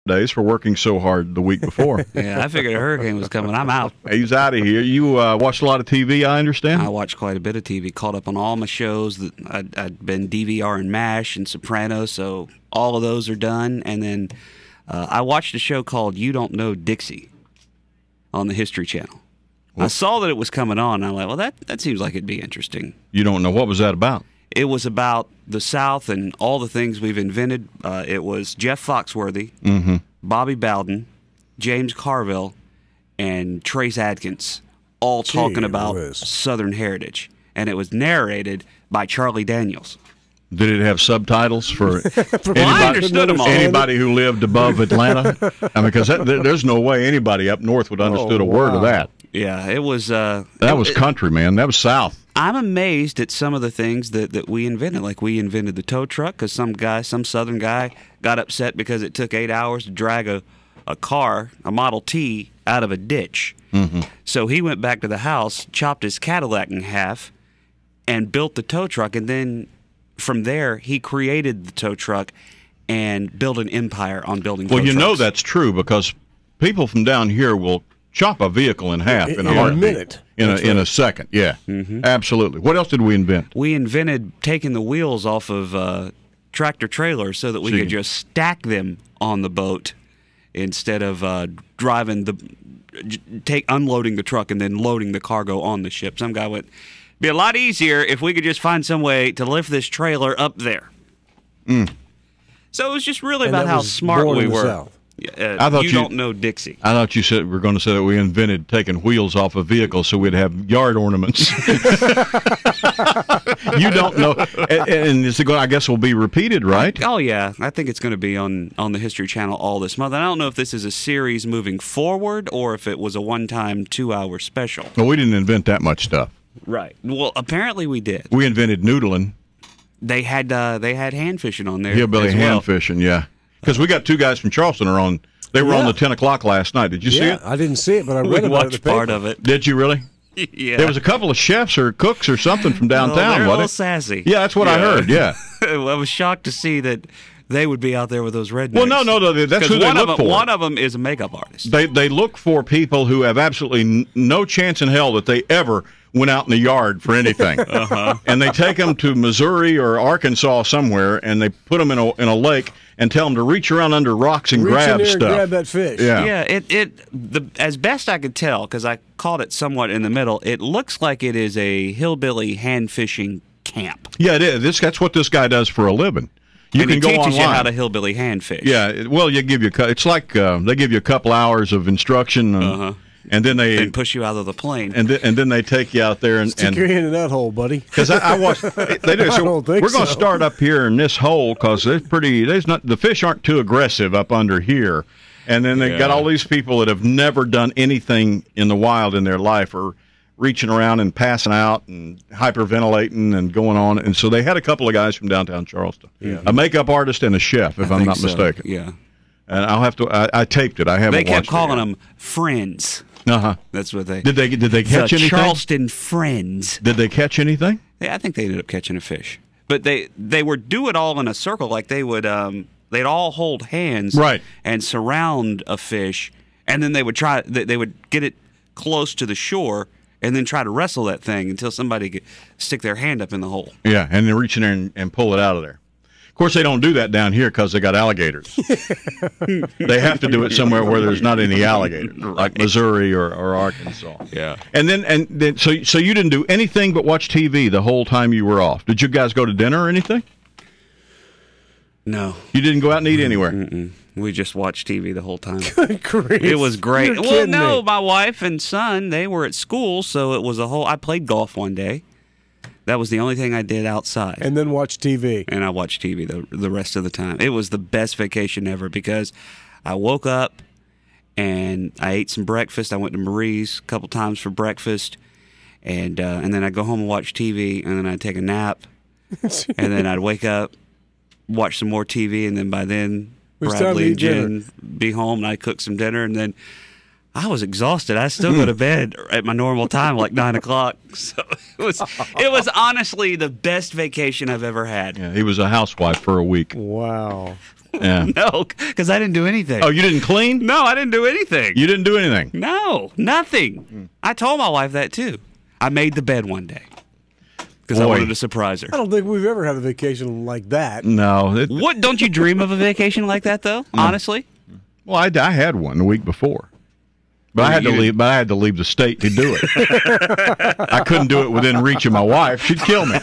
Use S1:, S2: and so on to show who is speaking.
S1: days for working so hard the week before.
S2: Yeah, I figured a hurricane was coming. I'm out.
S1: He's out of here. You watched a lot of TV, I understand?
S2: I watched quite a bit of TV, caught up on all my shows. That I'd been DVR and MASH and Sopranos, so all of those are done. And then I watched a show called You Don't Know Dixie on the History Channel. I saw that it was coming on, and I'm like, well, that seems like it'd be interesting.
S1: You don't know. What was that about?
S2: It was about the South and all the things we've invented. It was Jeff Foxworthy, Bobby Bowden, James Carville, and Trace Adkins all talking about Southern heritage. And it was narrated by Charlie Daniels.
S1: Did it have subtitles for
S2: I understood them all.
S1: anybody who lived above Atlanta? I mean, because there's no way anybody up north would have understood a word of that.
S2: Yeah, it was... that
S1: was country, man. That was South.
S2: I'm amazed at some of the things that we invented. Like we invented the tow truck because some Southern guy, got upset because it took 8 hours to drag a car, a Model T, out of a ditch. So he went back to the house, chopped his Cadillac in half, and built the tow truck. And then from there, he created the tow truck and built an empire on building tow trucks.
S1: Well, you know that's true because people from down here will chop a vehicle in half in a
S3: minute.
S1: In a second, yeah. Absolutely. What else did we invent?
S2: We invented taking the wheels off of tractor trailers so that we could just stack them on the boat instead of unloading the truck and then loading the cargo on the ship. Some guy went, be a lot easier if we could just find some way to lift this trailer up there. So it was just really about how smart we were.
S1: I thought
S2: you don't know Dixie.
S1: I thought you said we were going to say that we invented taking wheels off of vehicles so we'd have yard ornaments. You don't know, and it's going. I guess will be repeated, right?
S2: Oh yeah, I think it's going to be on the History Channel all this month. And I don't know if this is a series moving forward or if it was a one-time 2-hour special.
S1: Well, we didn't invent that much stuff.
S2: Right. Well, apparently we did.
S1: We invented noodling.
S2: They had hand fishing on there.
S1: Hillbilly hand fishing, yeah. Because we got two guys from Charleston They were on the 10 o'clock last night. Did you see it?
S3: I didn't see it, but I read about it in the paper.
S2: Part of it.
S1: Did you really?
S2: Yeah.
S1: There was a couple of chefs or cooks or something from downtown,
S2: they're a little
S1: wasn't it?
S2: sassy.
S1: Yeah, that's what I heard, yeah.
S2: I was shocked to see that they would be out there with those rednecks.
S1: Well, no, that's who they look for.
S2: One of them is a makeup artist.
S1: They look for people who have absolutely no chance in hell that they ever went out in the yard for anything. And they take them to Missouri or Arkansas somewhere, and they put them in a lake and tell them to reach around under rocks and grab stuff.
S3: And grab that fish.
S1: Yeah.
S2: As best I could tell, because I caught it somewhat in the middle, it looks like it is a hillbilly hand fishing camp.
S1: Yeah, it is. That's what this guy does for a living.
S2: You can go online. You how to hillbilly hand fish.
S1: Yeah, well, it's like they give you a couple hours of instruction. And then they
S2: push you out of the plane,
S1: and then they take you out there and
S3: stick your hand in that hole, buddy.
S1: Because I watched, they do. So we're going to start up here in this hole because the fish aren't too aggressive up under here, and then they got all these people that have never done anything in the wild in their life or reaching around and passing out and hyperventilating and going on, and so they had a couple of guys from downtown Charleston, a makeup artist and a chef, if I'm not mistaken.
S2: Yeah,
S1: and I'll have to. I taped it. I haven't.
S2: They kept
S1: watched
S2: calling them friends. That's what they
S1: did. They catch anything?
S2: Charleston Friends.
S1: Did they catch anything?
S2: Yeah, I think they ended up catching a fish, but they would do it all in a circle. Like they would they'd all hold hands,
S1: right,
S2: and surround a fish, and then they would they would get it close to the shore, and then try to wrestle that thing until somebody could stick their hand up in the hole.
S1: Yeah, and then reach in there and pull it out of there. Of course, they don't do that down here because they got alligators. They have to do it somewhere where there's not any alligators, like Missouri or Arkansas.
S2: Yeah.
S1: And then so you didn't do anything but watch TV the whole time you were off. Did you guys go to dinner or anything?
S2: No.
S1: You didn't go out and eat anywhere?
S2: Mm-mm. We just watched TV the whole time.
S3: Good grief.
S2: It was great.
S3: You're
S2: well, no,
S3: me.
S2: my wife and son, they were at school, so it was I played golf one day. That was the only thing I did outside.
S3: And then watch TV.
S2: And I watched TV the rest of the time. It was the best vacation ever because I woke up and I ate some breakfast. I went to Marie's a couple times for breakfast. And then I'd go home and watch TV, and then I'd take a nap. And then I'd wake up, watch some more TV, and then by then Bradley and Jen be home, and I'd cook some dinner, and then I was exhausted. I still go to bed at my normal time, like 9 o'clock. So it was honestly the best vacation I've ever had.
S1: Yeah, he was a housewife for a week.
S3: Wow.
S1: Yeah.
S2: No, because I didn't do anything.
S1: Oh, you didn't clean?
S2: No, I didn't do anything.
S1: You didn't do anything?
S2: No, nothing. I told my wife that too. I made the bed one day because I wanted to surprise her.
S3: I don't think we've ever had a vacation like that.
S1: No.
S2: What, don't you dream of a vacation like that though? Honestly?
S1: Well, I had one the week before. But I had to leave. But I had to leave the state to do it. I couldn't do it within reach of my wife; she'd kill me.